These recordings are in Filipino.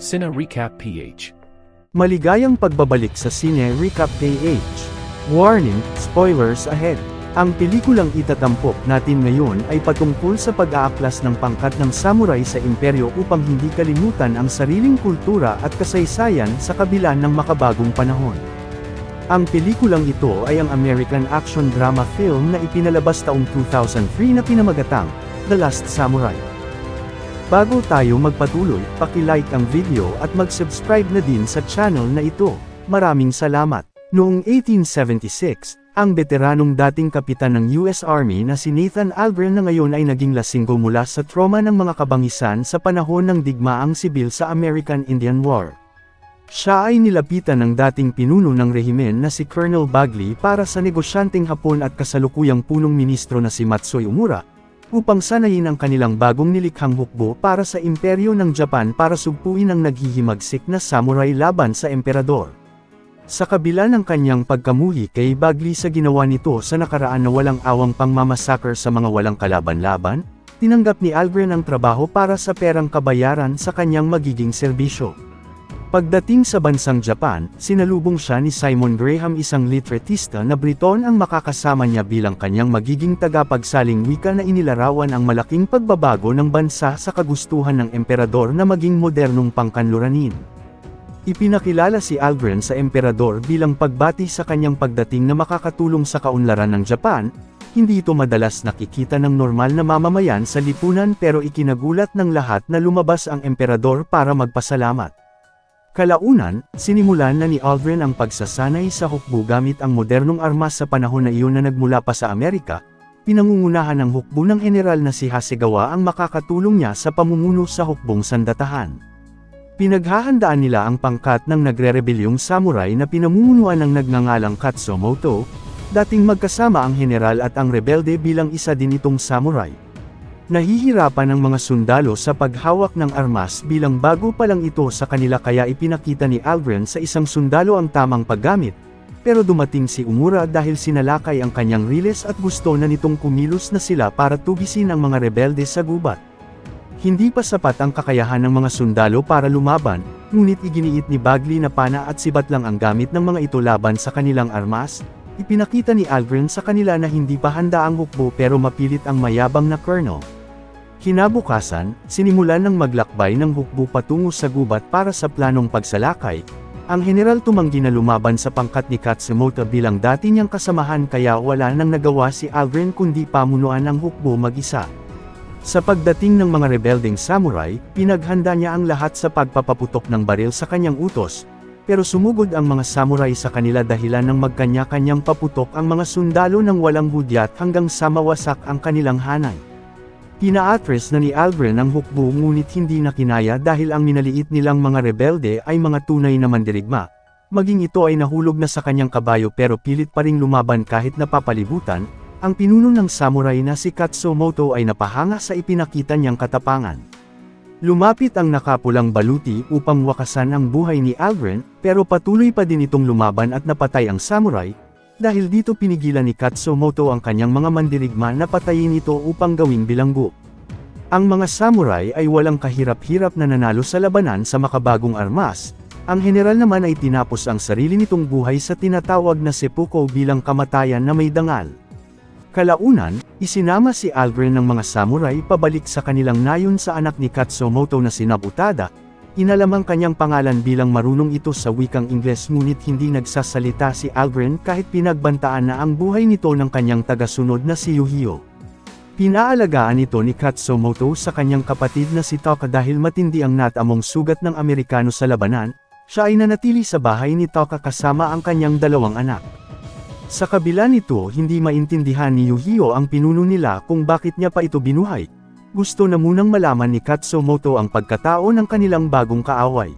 Cine Recap PH. Maligayang pagbabalik sa Cine Recap PH. Warning, spoilers ahead. Ang pelikulang itatampok natin ngayon ay patungkol sa pag-aaklas ng pangkat ng samurai sa imperyo upang hindi kalimutan ang sariling kultura at kasaysayan sa kabila ng makabagong panahon. Ang pelikulang ito ay ang American action drama film na ipinalabas taong 2003 na pinamagatang The Last Samurai. Bago tayo magpatuloy, paki-like ang video at mag-subscribe na din sa channel na ito. Maraming salamat. Noong 1876, ang veteranong dating kapitan ng US Army na si Nathan Algren na ngayon ay naging lasinggo mula sa trauma ng mga kabangisan sa panahon ng digmaang sibil sa American Indian War. Siya ay nilapitan ng dating pinuno ng rehimen na si Colonel Bagley para sa negosyanteng Hapon at kasalukuyang punong ministro na si Matsuo Umura, upang sanayin ang kanilang bagong nilikhang hukbo para sa imperyo ng Japan para sugpuin ang naghihimagsik na samurai laban sa emperador. Sa kabila ng kanyang pagkamuhi kay Bagley sa ginawa nito sa nakaraan na walang awang pangmamasakar sa mga walang kalaban-laban, tinanggap ni Algren ang trabaho para sa perang kabayaran sa kanyang magiging serbisyo. Pagdating sa bansang Japan, sinalubong siya ni Simon Graham, isang litratista na Briton ang makakasama niya bilang kanyang magiging tagapagsaling wika na inilarawan ang malaking pagbabago ng bansa sa kagustuhan ng emperador na maging modernong pangkanluranin. Ipinakilala si Algren sa emperador bilang pagbati sa kanyang pagdating na makakatulong sa kaunlaran ng Japan. Hindi ito madalas nakikita ng normal na mamamayan sa lipunan pero ikinagulat ng lahat na lumabas ang emperador para magpasalamat. Kalaunan, sinimulan na ni Algren ang pagsasanay sa hukbo gamit ang modernong armas sa panahon na iyon na nagmula pa sa Amerika. Pinangungunahan ng hukbo ng general na si Hasegawa ang makakatulong niya sa pamumuno sa hukbong sandatahan. Pinaghahandaan nila ang pangkat ng nagre-rebelyong samurai na pinamumunuan ng nagngangalang Katsumoto, dating magkasama ang general at ang rebelde bilang isa din itong samurai. Nahihirapan ang mga sundalo sa paghawak ng armas bilang bago pa lang ito sa kanila kaya ipinakita ni Algren sa isang sundalo ang tamang paggamit, pero dumating si Umura dahil sinalakay ang kanyang riles at gusto na nitong kumilos na sila para tugisin ang mga rebelde sa gubat. Hindi pa sapat ang kakayahan ng mga sundalo para lumaban, ngunit iginiit ni Bagley na pana at sibat lang ang gamit ng mga ito laban sa kanilang armas. Ipinakita ni Algren sa kanila na hindi pa handa ang hukbo pero mapilit ang mayabang na colonel. Kinabukasan, sinimulan ng maglakbay ng hukbo patungo sa gubat para sa planong pagsalakay. Ang general tumanggi na lumaban sa pangkat ni Katsumoto bilang dati niyang kasamahan kaya wala nang nagawa si Algren kundi pamunuan ang hukbo mag-isa. Sa pagdating ng mga rebeldeng samurai, pinaghanda niya ang lahat sa pagpapaputok ng baril sa kanyang utos, pero sumugod ang mga samurai sa kanila dahilan ng magkanya-kanyang paputok ang mga sundalo ng walang hudyat hanggang sa mawasak ang kanilang hanay. Pinaatras na ni Algren ang hukbo ngunit hindi na kinaya dahil ang minaliit nilang mga rebelde ay mga tunay na mandirigma. Maging ito ay nahulog na sa kanyang kabayo pero pilit pa ring lumaban kahit napapalibutan. Ang pinuno ng samurai na si Katsumoto ay napahanga sa ipinakita niyang katapangan. Lumapit ang nakapulang baluti upang wakasan ang buhay ni Algren, pero patuloy pa din itong lumaban at napatay ang samurai. Dahil dito pinigilan ni Katsumoto ang kanyang mga mandirigma na patayin ito upang gawing bilanggo. Ang mga samurai ay walang kahirap-hirap na nanalo sa labanan sa makabagong armas. Ang general naman ay tinapos ang sarili nitong buhay sa tinatawag na seppuku bilang kamatayan na may dangal. Kalaunan, isinama si Algren ng mga samurai pabalik sa kanilang nayon sa anak ni Katsumoto na si Nobutada. Inalam ang kanyang pangalan bilang marunong ito sa wikang Ingles ngunit hindi nagsasalita si Algren kahit pinagbantaan na ang buhay nito ng kanyang tagasunod na si Yujiro. Pinaalagaan ito ni Katsumoto sa kanyang kapatid na si Toka dahil matindi ang natamong sugat ng Amerikano sa labanan. Siya ay nanatili sa bahay ni Toka kasama ang kanyang dalawang anak. Sa kabila nito hindi maintindihan ni Yujiro ang pinuno nila kung bakit niya pa ito binuhay. Gusto na munang malaman ni Katsumoto ang pagkatao ng kanilang bagong kaaway.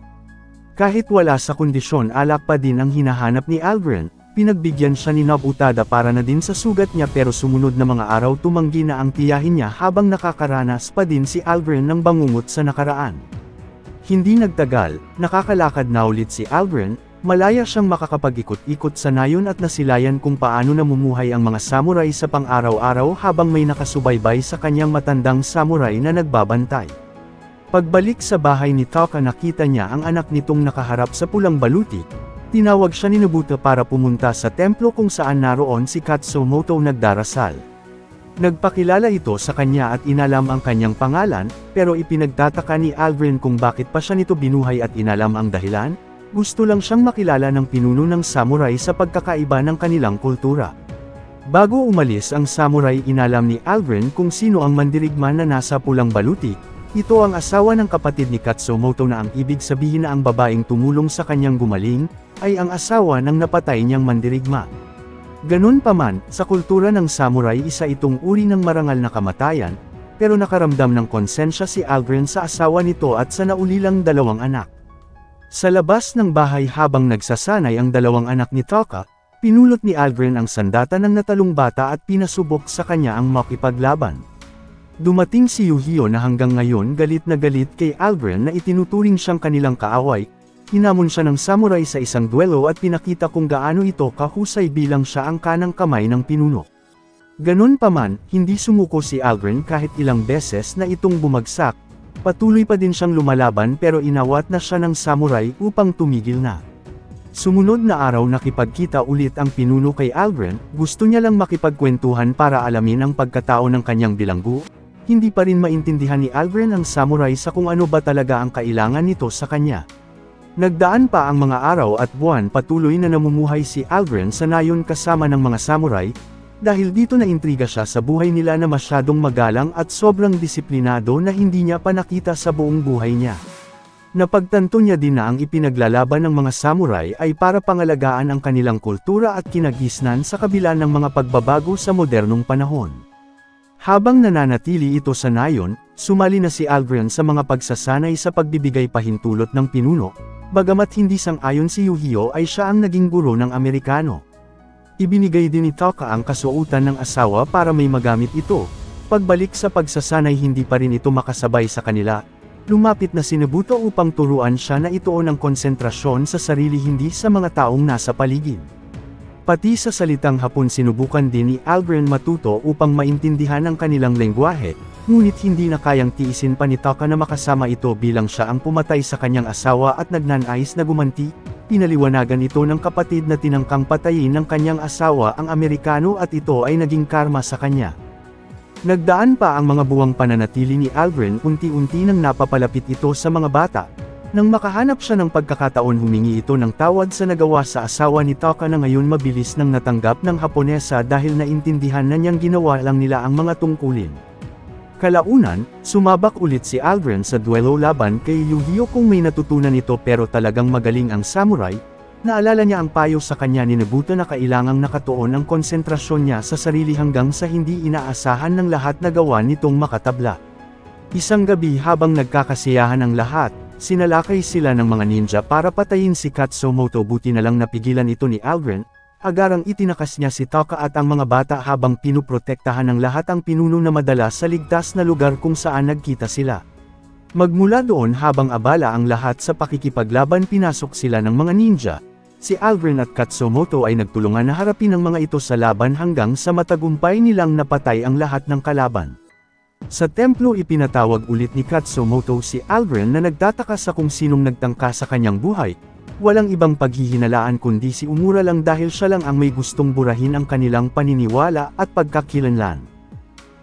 Kahit wala sa kondisyon alak pa din ang hinahanap ni Algren, pinagbigyan siya ni Nobutada para na din sa sugat niya pero sumunod na mga araw tumanggi na ang tiyahin niya habang nakakaranas pa din si Algren ng bangungot sa nakaraan. Hindi nagtagal, nakakalakad na ulit si Algren. Malaya siyang makakapag-ikot-ikot sa nayon at nasilayan kung paano namumuhay ang mga samurai sa pang-araw-araw habang may nakasubaybay sa kanyang matandang samurai na nagbabantay. Pagbalik sa bahay ni Taka nakita niya ang anak nitong nakaharap sa pulang baluti. Tinawag siya ni Nobuta para pumunta sa templo kung saan naroon si Katsumoto nagdarasal. Nagpakilala ito sa kanya at inalam ang kanyang pangalan, pero ipinagtataka ni Aldrin kung bakit pa siya nito binuhay at inalam ang dahilan. Gusto lang siyang makilala ng pinuno ng samurai sa pagkakaiba ng kanilang kultura. Bago umalis ang samurai inalam ni Aldrin kung sino ang mandirigma na nasa pulang baluti. Ito ang asawa ng kapatid ni Katsumoto na ang ibig sabihin na ang babaeng tumulong sa kanyang gumaling, ay ang asawa ng napatay niyang mandirigma. Ganun pa man, sa kultura ng samurai isa itong uri ng marangal na kamatayan, pero nakaramdam ng konsensya si Aldrin sa asawa nito at sa naulilang dalawang anak. Sa labas ng bahay habang nagsasanay ang dalawang anak ni Taka, pinulot ni Aldrin ang sandata ng natalong bata at pinasubok sa kanya ang makipaglaban. Dumating si Yujiro na hanggang ngayon galit na galit kay Aldrin na itinuturing siyang kanilang kaaway. Hinamon siya ng samurai sa isang duelo at pinakita kung gaano ito kahusay bilang siya ang kanang kamay ng pinuno. Ganun pa man, hindi sumuko si Aldrin kahit ilang beses na itong bumagsak. Patuloy pa din siyang lumalaban pero inawat na siya ng samurai upang tumigil na. Sumunod na araw nakipagkita ulit ang pinuno kay Aldrin, gusto niya lang makipagkwentuhan para alamin ang pagkatao ng kanyang bilanggo. Hindi pa rin maintindihan ni Aldrin ang samurai sa kung ano ba talaga ang kailangan nito sa kanya. Nagdaan pa ang mga araw at buwan patuloy na namumuhay si Aldrin sa nayon kasama ng mga samurai, dahil dito na intriga siya sa buhay nila na masyadong magalang at sobrang disiplinado na hindi niya pa nakita sa buong buhay niya. Napagtanto niya din na ang ipinaglalaban ng mga samurai ay para pangalagaan ang kanilang kultura at kinagisnan sa kabila ng mga pagbabago sa modernong panahon. Habang nananatili ito sa nayon, sumali na si Aldrin sa mga pagsasanay sa pagbibigay pahintulot ng pinuno, bagamat hindi sang-ayon si Yujiro ay siya ang naging guro ng Amerikano. Ibinigay din ni Taka ang kasuotan ng asawa para may magamit ito. Pagbalik sa pagsasanay hindi pa rin ito makasabay sa kanila. Lumapit na si Nobuta upang turuan siya na ituon ang konsentrasyon sa sarili hindi sa mga taong nasa paligid. Pati sa salitang Hapon sinubukan din ni Aldrin matuto upang maintindihan ang kanilang lengguwahe, ngunit hindi na kayang tiisin pa ni Taka na makasama ito bilang siya ang pumatay sa kanyang asawa at nagnanais na gumanti. Pinaliwanagan ito ng kapatid na tinangkang patayin ng kanyang asawa ang Amerikano at ito ay naging karma sa kanya. Nagdaan pa ang mga buwang pananatili ni Aldrin, unti-unti nang napapalapit ito sa mga bata. Nang makahanap siya ng pagkakataon humingi ito ng tawad sa nagawa sa asawa ni Taka na ngayon mabilis nang natanggap ng Haponesa dahil naintindihan na niyang ginawa lang nila ang mga tungkulin. Kalaunan, sumabak ulit si Aldrin sa duelo laban kay Yujiro kung may natutunan ito pero talagang magaling ang samurai. Naalala niya ang payo sa kanya ni Nobuta na kailangang nakatuon ang konsentrasyon niya sa sarili hanggang sa hindi inaasahan ng lahat na gawa nitong makatabla. Isang gabi habang nagkakasiyahan ang lahat, sinalakay sila ng mga ninja para patayin si Katsumoto, buti na lang napigilan ito ni Aldrin. Agarang itinakas niya si Taka at ang mga bata habang pinuprotektahan ng lahat ang pinuno na madala sa ligtas na lugar kung saan nagkita sila. Magmula doon habang abala ang lahat sa pakikipaglaban pinasok sila ng mga ninja. Si Aldrin at Katsumoto ay nagtulungan na harapin ang mga ito sa laban hanggang sa matagumpay nilang napatay ang lahat ng kalaban. Sa templo ipinatawag ulit ni Katsumoto si Aldrin na nagtataka sa kung sinong nagtangka sa kanyang buhay. Walang ibang paghihinalaan kundi si Umura lang dahil siya lang ang may gustong burahin ang kanilang paniniwala at pagkakilanlan.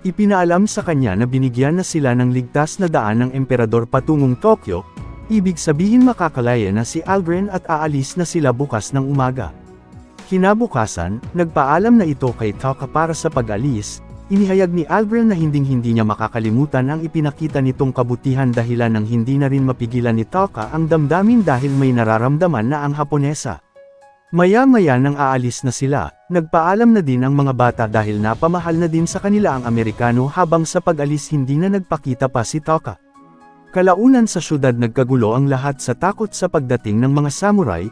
Ipinaalam sa kanya na binigyan na sila ng ligtas na daan ng emperador patungong Tokyo, ibig sabihin makakalaya na si Aldrin at aalis na sila bukas ng umaga. Kinabukasan, nagpaalam na ito kay Taka para sa pag-alis. Inihayag ni Aldrin na hinding-hindi niya makakalimutan ang ipinakita nitong kabutihan dahilan ng hindi na rin mapigilan ni Taka ang damdamin dahil may nararamdaman na ang Haponesa. Maya-maya nang aalis na sila, nagpaalam na din ang mga bata dahil napamahal na din sa kanila ang Amerikano habang sa pag-alis hindi na nagpakita pa si Taka. Kalaunan sa syudad nagkagulo ang lahat sa takot sa pagdating ng mga samurai.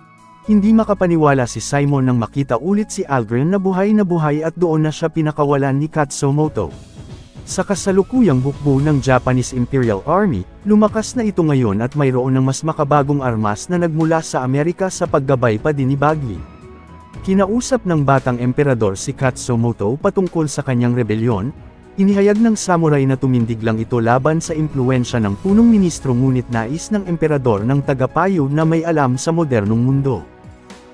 Hindi makapaniwala si Simon nang makita ulit si Aldrin na buhay at doon na siya pinakawalan ni Katsumoto. Sa kasalukuyang hukbo ng Japanese Imperial Army, lumakas na ito ngayon at mayroon ng mas makabagong armas na nagmula sa Amerika sa paggabay pa din ni Bagley. Kinausap ng batang emperador si Katsumoto patungkol sa kanyang rebelyon. Inihayag ng samurai na tumindig lang ito laban sa impluwensya ng punong ministro ngunit nais ng emperador ng tagapayo na may alam sa modernong mundo.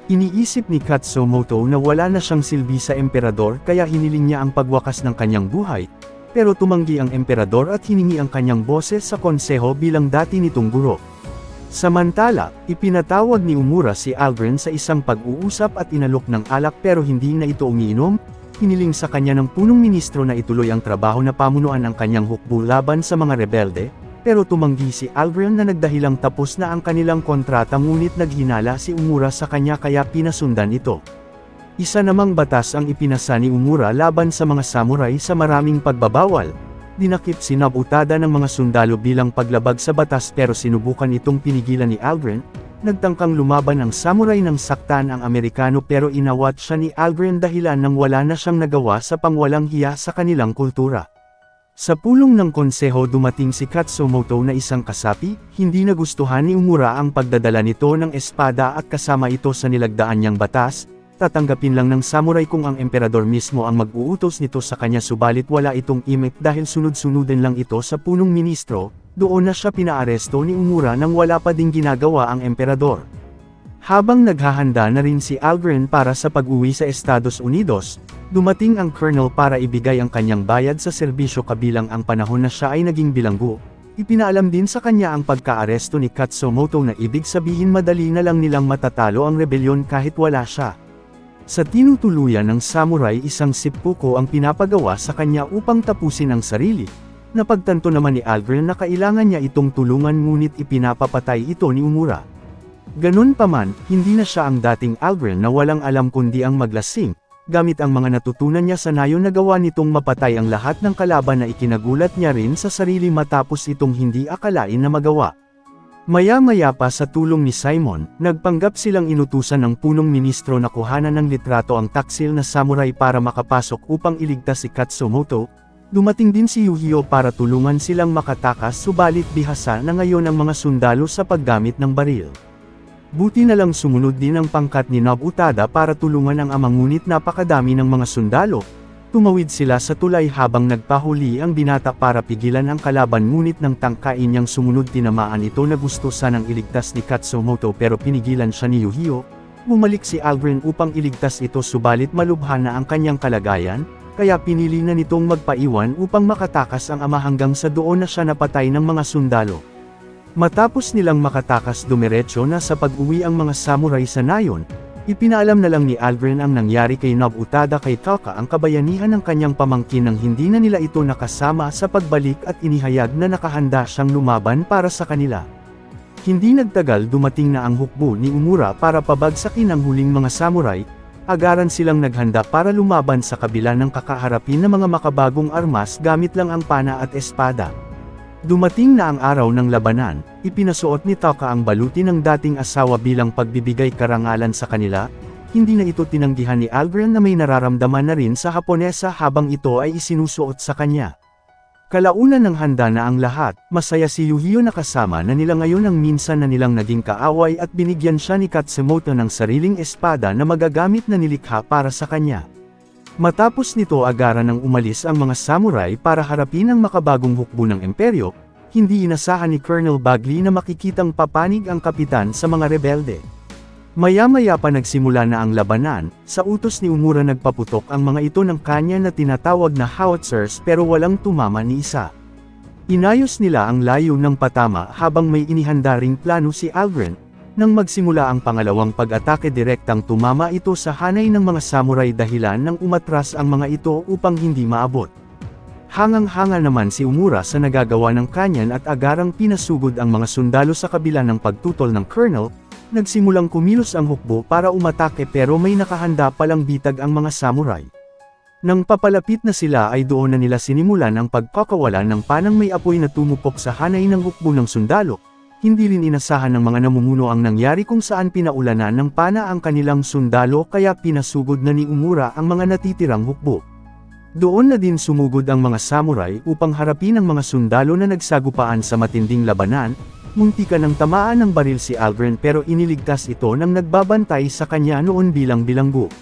Iniisip ni Katsumoto na wala na siyang silbi sa emperador kaya hiniling niya ang pagwakas ng kanyang buhay, pero tumanggi ang emperador at hiningi ang kanyang boses sa konseho bilang dati nitong guro. Samantala, ipinatawag ni Umura si Aldrin sa isang pag-uusap at inalok ng alak pero hindi na ito umiinom. Hiniling sa kanya ng punong ministro na ituloy ang trabaho na pamunuan ang kanyang hukbo laban sa mga rebelde, pero tumanggi si Aldrin na nagdahilang tapos na ang kanilang kontrata ngunit naghinala si Umura sa kanya kaya pinasundan ito. Isa namang batas ang ipinasa ni Umura laban sa mga samurai sa maraming pagbabawal. Dinakip si Nobutada ng mga sundalo bilang paglabag sa batas pero sinubukan itong pinigilan ni Aldrin. Nagtangkang lumaban ang samurai nang saktan ang Amerikano pero inawat siya ni Aldrin dahilan nang wala na siyang nagawa sa pangwalang hiya sa kanilang kultura. Sa pulong ng konseho dumating si Katsumoto na isang kasapi, hindi nagustuhan ni Umura ang pagdadala nito ng espada at kasama ito sa nilagdaan niyang batas. Tatanggapin lang ng samurai kung ang emperador mismo ang mag-uutos nito sa kanya subalit wala itong imik dahil sunod-sunodin lang ito sa punong ministro. Doon na siya pinaaresto ni Umura nang wala pa ding ginagawa ang emperador. Habang naghahanda na rin si Aldrin para sa pag-uwi sa Estados Unidos, dumating ang colonel para ibigay ang kanyang bayad sa serbisyo kabilang ang panahon na siya ay naging bilanggo. Ipinaalam din sa kanya ang pagkaaresto ni Katsumoto na ibig sabihin madali na lang nilang matatalo ang rebelyon kahit wala siya. Sa tinutuluyan ng samurai isang seppuku ang pinapagawa sa kanya upang tapusin ang sarili. Napagtanto naman ni Aldrin na kailangan niya itong tulungan ngunit ipinapapatay ito ni Umura. Ganun pa man, hindi na siya ang dating Aldrin na walang alam kundi ang maglasing. Gamit ang mga natutunan niya sa nayon nagawa nitong mapatay ang lahat ng kalaban na ikinagulat niya rin sa sarili matapos itong hindi akalain na magawa. Maya-maya pa sa tulong ni Simon, nagpanggap silang inutusan ng punong ministro na kuhanan ng litrato ang taksil na samurai para makapasok upang iligtas si Katsumoto. Dumating din si Yujiro para tulungan silang makatakas subalit bihasa na ngayon ang mga sundalo sa paggamit ng baril. Buti na lang sumunod din ang pangkat ni Nobutada para tulungan ang ama ngunit napakadami ng mga sundalo. Tumawid sila sa tulay habang nagpahuli ang binata para pigilan ang kalaban ngunit nang tangkain niyang sumunod tinamaan ito na gusto sanang iligtas ni Katsumoto pero pinigilan siya ni Yujiro. Bumalik si Aldrin upang iligtas ito subalit malubha na ang kanyang kalagayan. Kaya pinili na nitong magpaiwan upang makatakas ang ama hanggang sa doon na siya napatay ng mga sundalo. Matapos nilang makatakas dumiretso na sa pag-uwi ang mga samurai sa nayon, ipinaalam na lang ni Aldrin ang nangyari kay Nobutada kay Taka ang kabayanihan ng kanyang pamangkin nang hindi na nila ito nakasama sa pagbalik at inihayag na nakahanda siyang lumaban para sa kanila. Hindi nagtagal dumating na ang hukbo ni Umura para pabagsakin ang huling mga samurai. Agaran silang naghanda para lumaban sa kabila ng kakaharapin ng mga makabagong armas gamit lang ang pana at espada. Dumating na ang araw ng labanan, ipinasuot ni Taka ang baluti ng dating asawa bilang pagbibigay karangalan sa kanila. Hindi na ito tinanggihan ni Aldrin na may nararamdaman na rin sa Haponesa habang ito ay isinusuot sa kanya. Kalaunan ng handa na ang lahat, masaya si Yujiro na kasama na nila ngayon ang minsan na nilang naging kaaway at binigyan siya ni Katsumoto ng sariling espada na magagamit na nilikha para sa kanya. Matapos nito agaran ng umalis ang mga samurai para harapin ang makabagong hukbo ng imperyo, hindi inasahan ni Colonel Bagley na makikitang papanig ang kapitan sa mga rebelde. Maya-maya pa nagsimula na ang labanan, sa utos ni Umura nagpaputok ang mga ito ng kanya na tinatawag na howitzers pero walang tumama ni isa. Inayos nila ang layo ng patama habang may inihanda ring plano si Aldrin. Nang magsimula ang pangalawang pag-atake direktang tumama ito sa hanay ng mga samurai dahilan nang umatras ang mga ito upang hindi maabot. Hangang-hanga naman si Umura sa nagagawa ng kanyan at agarang pinasugod ang mga sundalo sa kabila ng pagtutol ng colonel. Nagsimulang kumilos ang hukbo para umatake pero may nakahanda palang bitag ang mga samurai. Nang papalapit na sila ay doon na nila sinimulan ang pagkakawalan ng panang may apoy na tumupok sa hanay ng hukbo ng sundalo. Hindi rin inasahan ng mga namumuno ang nangyari kung saan pinaulanan ng pana ang kanilang sundalo kaya pinasugod na ni Umura ang mga natitirang hukbo. Doon na din sumugod ang mga samurai upang harapin ang mga sundalo na nagsagupaan sa matinding labanan. Muntikan ng tamaan ng baril si Aldrin pero iniligtas ito nang nagbabantay sa kanya noon bilang bilanggo.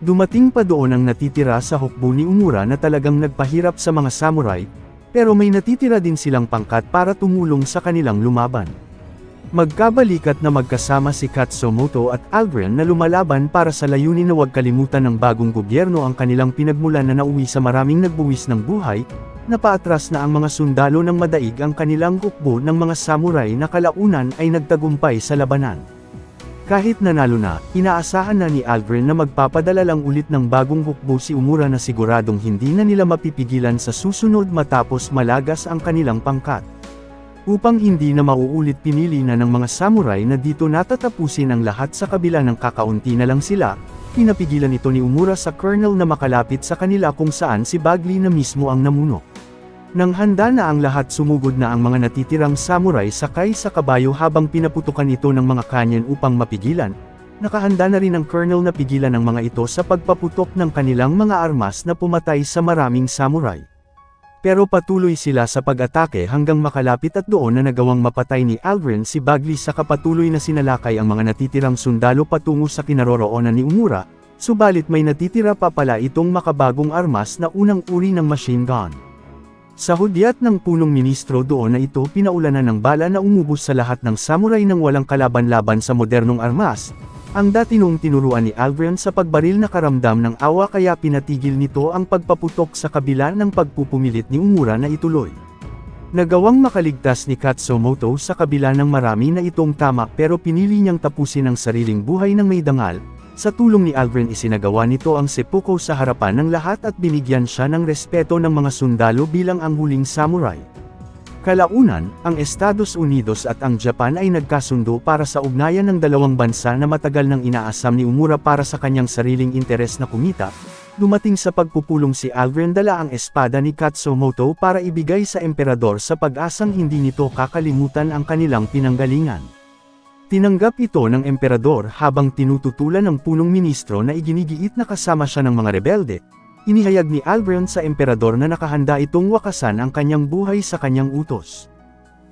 Dumating pa doon ang natitira sa hukbo ni Umura na talagang nagpahirap sa mga samurai, pero may natitira din silang pangkat para tumulong sa kanilang lumaban. Magkabalikat na magkasama si Katsumoto at Algren na lumalaban para sa layunin na huwag kalimutan ng bagong gobyerno ang kanilang pinagmulan na nauwi sa maraming nagbuwis ng buhay, napaatras na ang mga sundalo ng madaig ang kanilang hukbo ng mga samurai na kalaunan ay nagtagumpay sa labanan. Kahit nanalo na, inaasahan na ni Algren na magpapadala lang ulit ng bagong hukbo si Umura na siguradong hindi na nila mapipigilan sa susunod matapos malagas ang kanilang pangkat. Upang hindi na mauulit pinili na ng mga samurai na dito natatapusin ang lahat sa kabila ng kakaunti na lang sila, pinapigilan ito ni Umura sa colonel na makalapit sa kanila kung saan si Bagley na mismo ang namuno. Nang handa na ang lahat sumugod na ang mga natitirang samurai sakay sa kabayo habang pinaputukan ito ng mga kanyan upang mapigilan, nakahanda na rin ang colonel na pigilan ang mga ito sa pagpaputok ng kanilang mga armas na pumatay sa maraming samurai. Pero patuloy sila sa pag-atake hanggang makalapit at doon na nagawang mapatay ni Algren si Bagley sa kapatuloy na sinalakay ang mga natitirang sundalo patungo sa kinaroroonan ni Umura, subalit may natitira pa pala itong makabagong armas na unang uri ng machine gun. Sa hudyat ng punong ministro doon na ito pinaulanan ng bala na umubos sa lahat ng samurai nang walang kalaban-laban sa modernong armas, ang dati noong tinuruan ni Algren sa pagbaril na karamdam ng awa kaya pinatigil nito ang pagpaputok sa kabila ng pagpupumilit ni Umura na ituloy. Nagawang makaligtas ni Katsumoto sa kabila ng marami na itong tama pero pinili niyang tapusin ang sariling buhay ng may dangal. Sa tulong ni Algren isinagawa nito ang seppuku sa harapan ng lahat at binigyan siya ng respeto ng mga sundalo bilang ang huling samurai. Kalaunan, ang Estados Unidos at ang Japan ay nagkasundo para sa ugnayan ng dalawang bansa na matagal nang inaasam ni Umura para sa kanyang sariling interes na kumita. Dumating sa pagpupulong si Algren dala ang espada ni Katsumoto para ibigay sa emperador sa pag-asang hindi nito kakalimutan ang kanilang pinanggalingan. Tinanggap ito ng emperador habang tinututulan ng punong ministro na iginigiit na kasama siya ng mga rebelde. Inihayag ni Algren sa emperador na nakahanda itong wakasan ang kanyang buhay sa kanyang utos.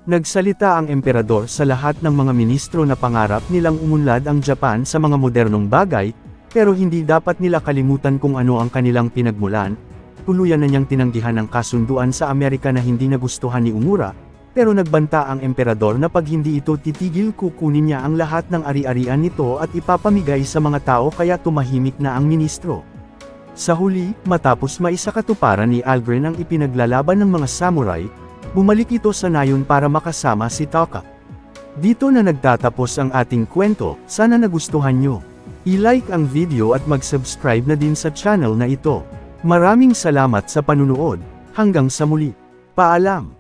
Nagsalita ang emperador sa lahat ng mga ministro na pangarap nilang umunlad ang Japan sa mga modernong bagay, pero hindi dapat nila kalimutan kung ano ang kanilang pinagmulan. Tuluyan na niyang tinanggihan ang kasunduan sa Amerika na hindi nagustuhan ni Umura, pero nagbanta ang emperador na pag hindi ito titigil kukunin niya ang lahat ng ari-arian nito at ipapamigay sa mga tao kaya tumahimik na ang ministro. Sa huli, matapos maisakatuparan ni Algren ang ipinaglalaban ng mga samurai, bumalik ito sa nayon para makasama si Taka. Dito na nagtatapos ang ating kwento, sana nagustuhan nyo. I-like ang video at mag-subscribe na din sa channel na ito. Maraming salamat sa panunood, hanggang sa muli. Paalam!